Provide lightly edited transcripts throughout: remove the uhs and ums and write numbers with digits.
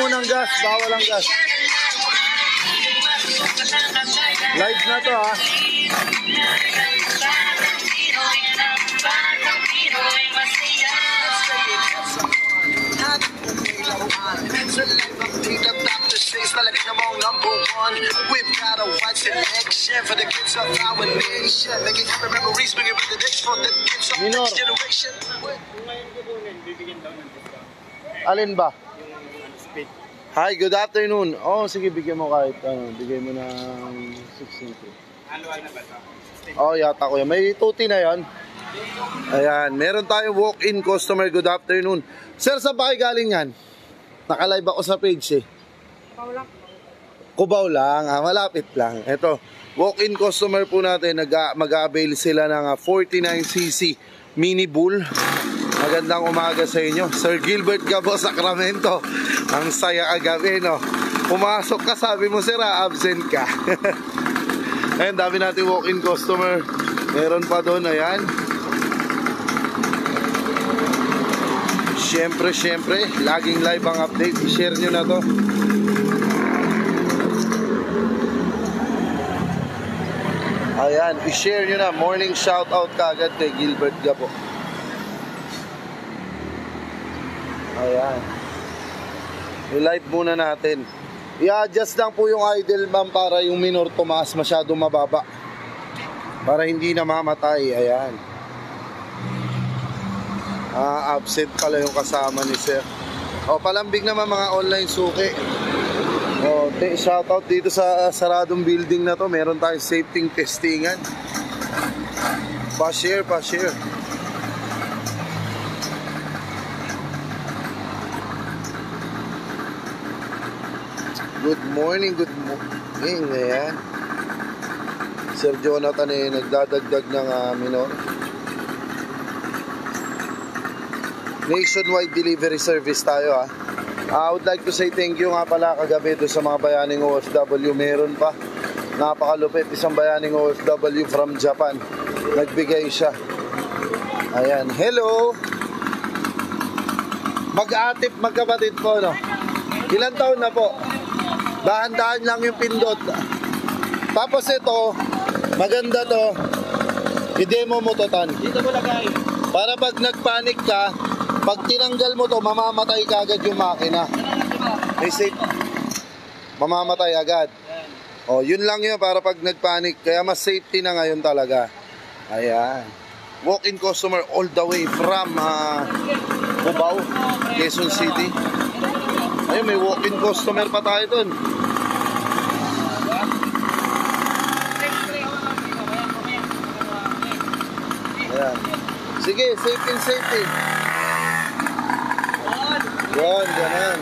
munang gas, bawal ang gas. Live na to ha. We've got a wide selection for the kids of our nation, making happy memories, bringing back the days for the kids of the next generation. Alin ba? Hi, good afternoon. Oh, sige, bigyan mo kahit ano, bigay mo ng 650. Anual na ba ito? Oh, yata ko yan. May tuti na yan. Ayan, meron tayong walk-in customer. Good afternoon. Sir, saan ba kayo galing yan? Naka-live ako sa page eh. Cubao lang, malapit lang. Ito, walk-in customer po natin, mag-avail sila ng 49cc mini bull. Magandang umaga sa inyo. Sir Gilbert Gabo, Sacramento. Ang saya kagabi, no? Pumasok ka, sabi mo, sir, absent ka. Ayan, dami natin walk-in customer. Meron pa doon, ayan. Siyempre, laging live ang update. I-share nyo na to. Ayan, i-share nyo na. Morning shoutout kagad kay Gilbert Gabo. Ayan. I-live muna natin. I-adjust lang po yung idle bomb para yung minor tumaas masyadong mababa. Para hindi na mamatay. Ayan. Absent pala yung kasama ni sir. O, palambing naman mga online suki. O, shoutout dito sa saradong building na to. Meron tayong safety testingan. Pa-share. Good morning. Ayan. Sir Jonathan eh, nagdadagdag ng minor. Nationwide delivery service tayo ha. I would like to say thank you nga pala kagabi doon sa mga bayaning OFW. Meron pa. Napakalupit, isang bayaning OFW from Japan. Nagbigay siya. Ayan. Hello! Mag-atip, magkapatid po, no? Ilan taon na po? Dahan-dahan lang yung pindot. Tapos ito, maganda to. I-demo mo to, Tan. Dito mo lagay. Para pag nagpanik ka, pag tinanggal mo to, mamamatay ka agad yung makina. May safe. Mamamatay agad. O, yun lang yun para pag nagpanik. Kaya mas safety na ngayon talaga. Ayan. Walk-in customer all the way from Cubao, Quezon City. Ayun, may walk-in customer pa tayo dun. Ayan. Sige, safety. Yan, ganun.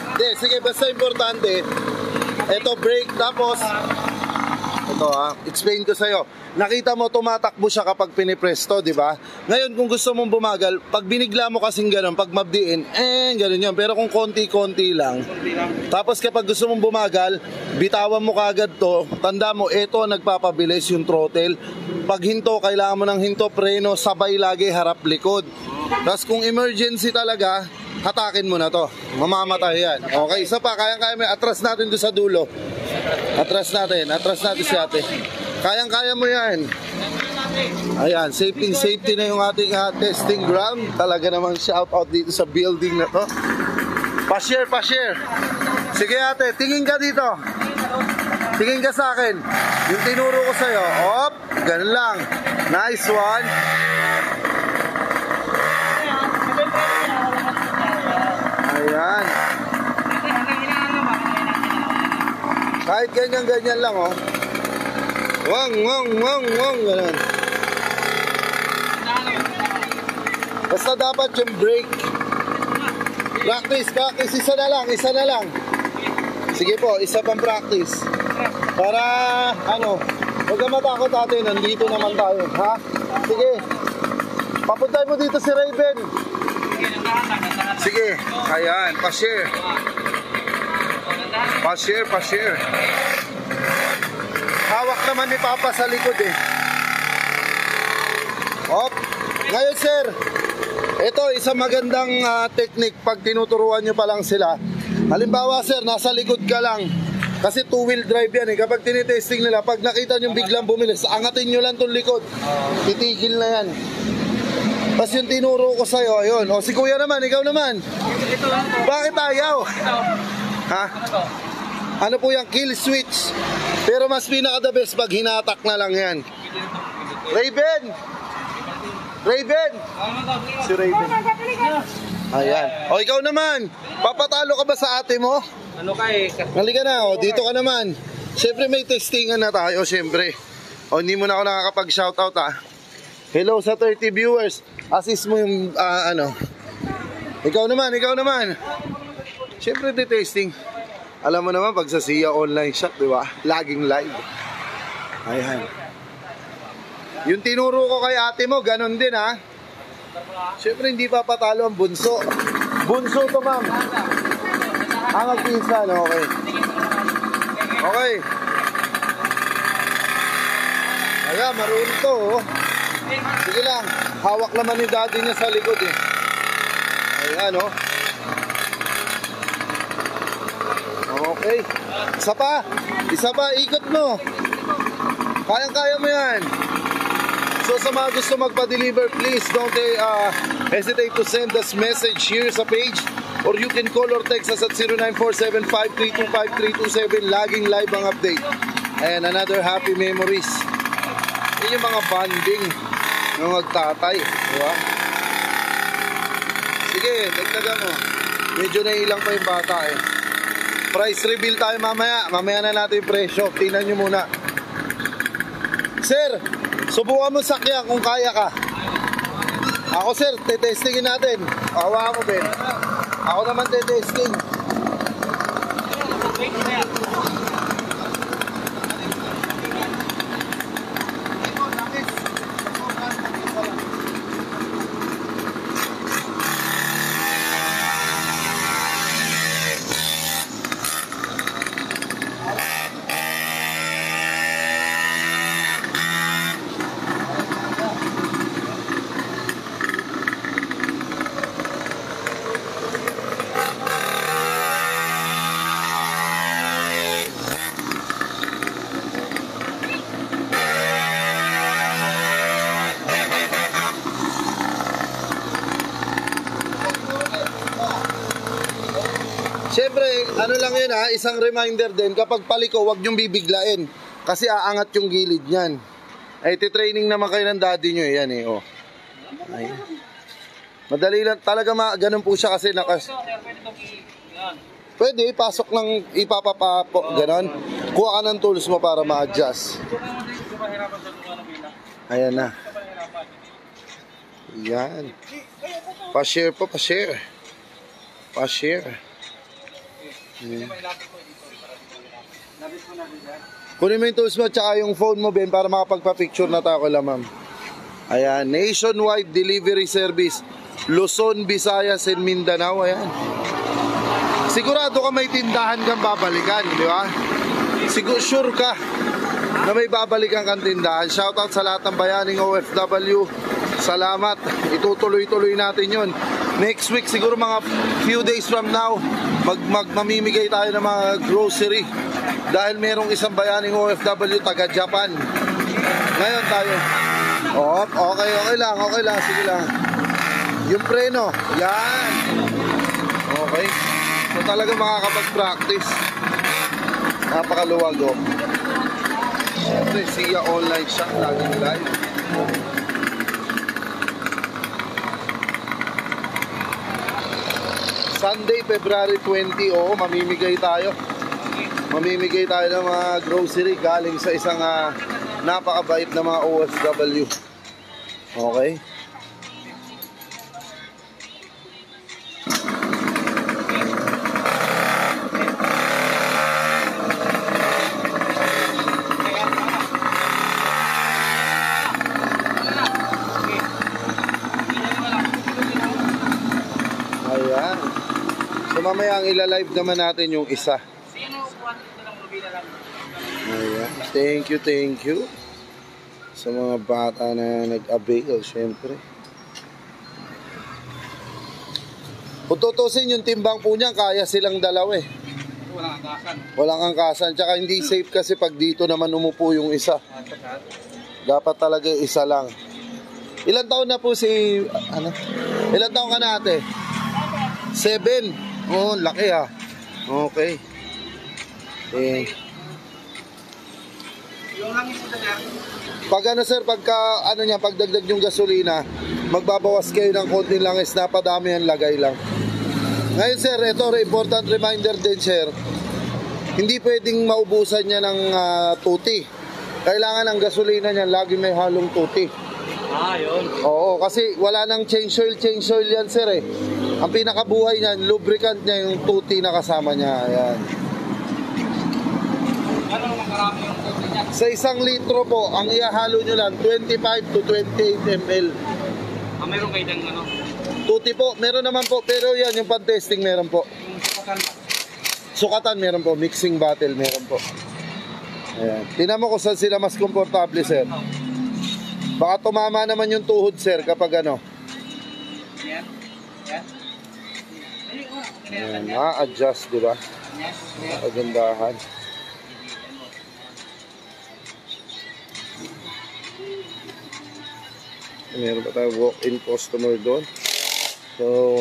Hindi, sige, basta importante. Ito, brake, tapos ito explain ko sa'yo. Nakita mo, tumatakbo siya kapag pinipresto, di ba? Ngayon, kung gusto mong bumagal, pag binigla mo kasing gano'n, pag mabdiin, gano'n yun. Pero kung konti-konti lang, tapos kapag gusto mong bumagal, bitawan mo kagad to, tanda mo, ito nagpapabilis yung throttle. Pag hinto, kailangan mo ng hinto, preno, sabay lagi, harap-likod. Tapos kung emergency talaga, hatakin mo na to. Mamamatay yan. Okay, isa pa, kayang-kaya may atras natin doon sa dulo. Atras natin si ate. Kayang-kaya mo yan. Ayan, safety na yung ating testing ground. Talaga naman shout out dito sa building na to. Pa-share. Sige ate, tingin ka dito. Tingin ka sa akin. Yung tinuro ko sa'yo. Op, ganun lang. Nice one. Ayan. Kahit ganyan lang, oh. Wang, ganun. Basta dapat yung brake. Practice. Isa na lang. Sige po, isa pang practice. Para, huwag ka matakot ate, nandito naman tayo. Ha? Sige. Papuntay mo dito si Raven. Sige, ayan, pa-share. Hawak naman ni Papa sa likod eh. Op. Ngayon sir, ito isang magandang technique pag tinuturuan nyo pa lang sila. Halimbawa sir, nasa likod ka lang. Kasi two-wheel drive yan eh. Kapag tinitesting nila, pag nakita nyo biglang bumilis, angatin nyo lang itong likod. Titigil na yan. Tapos yung tinuro ko sa'yo, ayun. O si kuya naman, ikaw naman. Bakit ayaw? Ha? Ano po yung kill switch? Pero mas pinaka the best pag hinatak na lang yan. Raven! Raven! Si Raven. Ayan. O ikaw naman, papatalo ka ba sa ate mo? Ano ka eh? Halika na, o dito ka naman. Siyempre may testingan na tayo, siyempre. O hindi mo na ako nakakapag-shoutout ha. Hello sa 30 viewers. Assist mo yung ano. Ikaw naman. Siyempre di testing. Alam mo naman pag sa SIA online shop, di ba? Laging live. Ayan. Yung tinuro ko kay ate mo, ganun din ha. Siyempre hindi papatalo ang bunso. Bunso to ma'am. Ang magpinsan, okay. Okay. Ayan, marunong to oh. Sige lang, hawak naman ni daddy niya sa likod eh. Ayan oh. Okay. Isa pa, ikot mo. Kayang-kaya mo yan. So sa mga gusto magpa-deliver, please don't hesitate to send us message here sa page. Or you can call or text us at 0947-532-5327. Laging live ang update. And another happy memories. Yun yung mga bonding ng magtatay. Diba? Sige, dagdagan mo. Medyo nailang pa yung bata eh. Price reveal tayo mamaya. Mamaya na natin yung presyo. Tingnan nyo muna. Sir, subukan mo sakyan kung kaya ka. Ako sir, tetestingin natin. Hawakan mo Ben. Ako naman tetesting. Siyempre, ano lang yun ha, isang reminder din, kapag paliko, huwag nyong bibiglain. Kasi aangat yung gilid niyan. Ay, titraining naman kayo ng daddy nyo, yan eh, oh. Ay. Madali lang, talaga ganun po siya kasi Pwede, pasok ng ipapapapo, ganun. Kuha ka ng tools mo para ma-adjust. Ayan na. Yan. Pa-share po, pa-share. Pa-share. Kunin mo yung tools mo tsaka yung phone mo Ben para makapagpa-picture na tayo kala ma'am. Ayan, nationwide delivery service Luzon, Visayas and Mindanao. Ayan. Sigurado ka may tindahan kang babalikan, di ba? Sure ka na may babalikan kang tindahan. Shoutout sa lahat ng bayaning OFW. Salamat. Itutuloy-tuloy natin yun. Next week siguro mga few days from now mamimigay tayo ng mga grocery dahil merong isang bayaning OFW taga Japan. Ngayon tayo. Okay lang, sige lang. Yung preno, yan. Okay. So talaga makakapag-practice. Napakaluwag oh. Siyempre, SIA online shop laging live. Sunday, February 20, mamimigay tayo. Mamimigay tayo ng mga grocery galing sa isang napakabait na mga OFW. Okay? Ayan. So mamaya ang ilalive naman natin yung isa. Ayan. Thank you. Sa mga bata na nag-avail, syempre. Kung tutusin yung timbang po niya, kaya silang dalawa eh. Walang angkasan. Walang angkasan. Tsaka hindi safe kasi pag dito naman umupo yung isa. Dapat talaga isa lang. Ilan taon na po si... Ano? Ilan taon ka na ate? 7. Oh, laki ha. Okay. Yung langis ito na. Pag ano sir, pagka ano niya, pagdagdag yung gasolina, magbabawas kayo ng konting langis, napadami ang lagay lang. Ngayon sir, ito important reminder din sir, hindi pwedeng maubusan niya ng tuti. Kailangan ang gasolina niya lagi may halong tuti. Yun. Oo, kasi wala nang change oil yan sir eh. Ang pinakabuhay niyan, lubricant niya yung tuti na kasama niya. Ayan. Ano naman karami yung tuti niya? Sa 1 litro po, ang ihahalo nyo lang 25 to 28 ml. Meron kayo ng ano? Tuti po, meron naman po, pero yan yung pan-testing meron po. Yung sukatan. Sukatan meron po, mixing bottle meron po. Ayan. Tingnan mo kung saan sila mas komportable sir. Baka tumama naman yung tuhod sir kapag ano. Yan. Yan. Ayan, ma-adjust diba? Pagandahan. Meron pa tayo walk-in customer doon. So,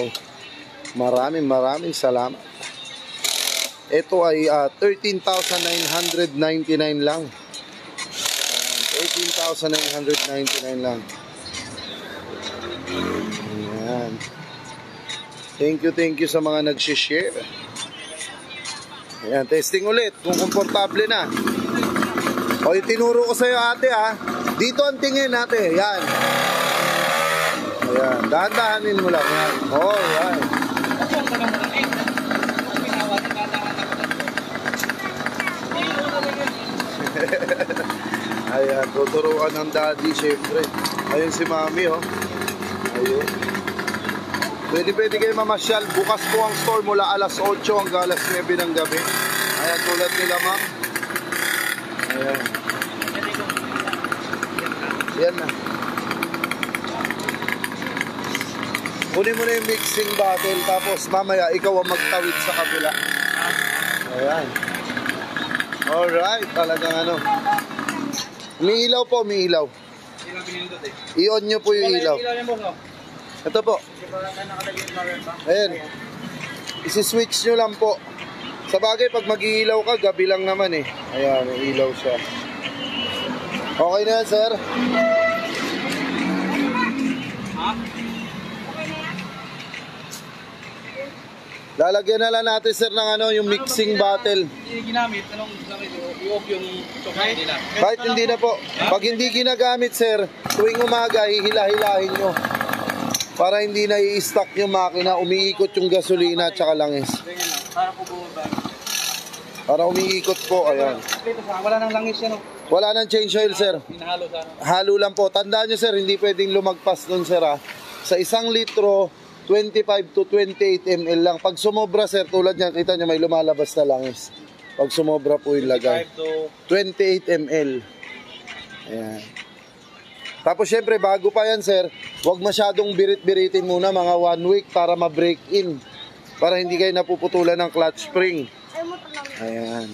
maraming salamat. Ito ay 13,999 lang. 13,999 lang. Ayan. Thank you sa mga nag-share. Ayan, testing ulit kung komportable na. O, itinuro ko sa'yo ate ha. Dito ang tingin ate. Yan. Ayan, dahan-dahanin mo lang yan. Oh, yan. Ayan, tuturuan ng daddy syempre. Ayun si mami oh. Ayun. Pwede kayo mamasyal. Bukas po ang store mula alas 8 hanggang alas 9 ng gabi. Ayan, tulad nila ma'am. Ayan. Yan na. Kunin mo na yung mixing bottle tapos mamaya ikaw ang magtawid sa kabila. Ayan. Alright, talagang ano. Umiilaw po, umiilaw. I-on nyo po yung ilaw. Ito po. Ayan. Isi-switch nyo lang po. Sa bagay, pag mag-iilaw ka, gabi lang naman eh. Ayan, may ilaw siya. Okay na yan, sir? Lalagyan na lang natin sir ng ano, yung mixing bottle. Hindi ginamit, anong i-off yung chocolate nila? Kahit hindi na po. Pag hindi ginagamit sir, tuwing umaga, hihila-hilahin nyo. Para hindi na i-stock yung makina, umiikot yung gasolina at saka langis. Para po bumaba. Para umiikot po, ayan. Wala nang langis yan. Wala nang change oil sir. Hinahalo sa ano. Halo lang po. Tandaan nyo sir, hindi pwedeng lumagpas dun sir ha. Sa 1 litro, 25 to 28 ml lang. Pag sumobra sir, tulad niyan, kita nyo may lumalabas na langis. Pag sumobra po yung lagay. 28 ml. Ayan. Tapos syempre, bago pa yan sir, huwag masyadong birit-biritin muna mga 1 week para ma-break in. Para hindi kayo napuputulan ng clutch spring. Ayan.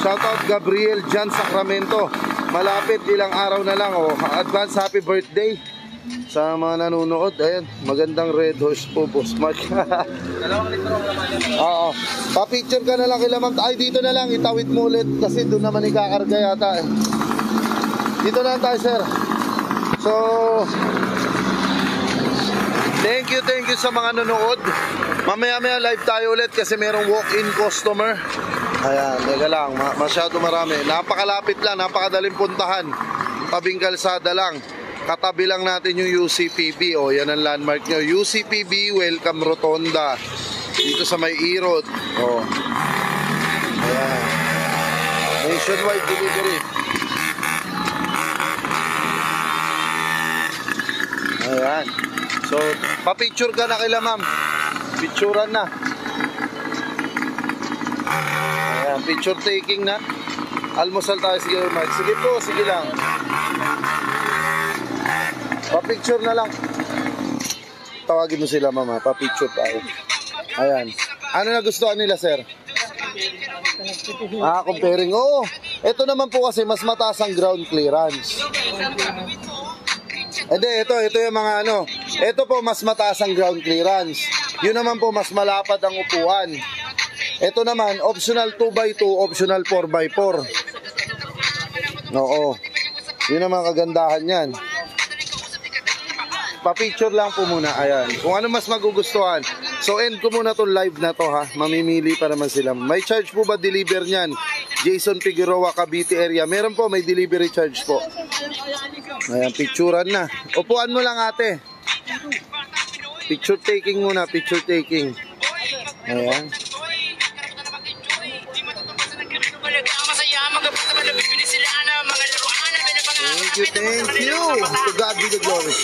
Shoutout Gabriel Jan Sacramento. Malapit, ilang araw na lang. Oh. Advance happy birthday sa mga nanonood. Ayan, magandang red horse po, boss Mark. Oo. Pa-picture ka na lang kila ma'am. Ay, dito na lang, itawid mo ulit kasi doon naman ikakarga yata eh. Dito na lang tayo, sir. So, thank you sa mga nanonood. Mamaya-maya live tayo ulit kasi merong walk-in customer. Ayan, teka lang, masyado marami. Napakalapit lang, napakadaling puntahan. Tabing kalsada lang. Katabi lang natin yung UCPB. O, yan ang landmark nyo. UCPB, Welcome Rotonda. Dito sa may Irod. O. Ayan. Nationwide delivery. Ayan. So, pa-picture ka na kila ma'am. Picturean na. Ayan, picture taking na. Almusal tayo, sige Mike. Sige po, sige lang. Pa-picture na lang. Tawagin mo sila mama, pa-picture tayo. Ayan. Ano na gustuhan nila sir? Comparing. Oo. Ito naman po kasi mas mataas ang ground clearance. Hindi, ito yung mga ano. Ito po mas mataas ang ground clearance. Yun naman po mas malapad ang upuan. Ito naman, optional 2x2, optional 4x4. Oo. Yun naman kagandahan yan. Pa-picture lang po muna. Ayan. Kung ano mas magugustuhan. So, end ko muna itong live na to ha. Mamimili pa naman sila. May charge po ba deliver niyan? Jason Figueroa, Cavite area. Meron po, may delivery charge po. Ayan, picturean na. Upuan mo lang ate. Picture taking muna, picture taking. Ayan. Thank you. To God be the glory.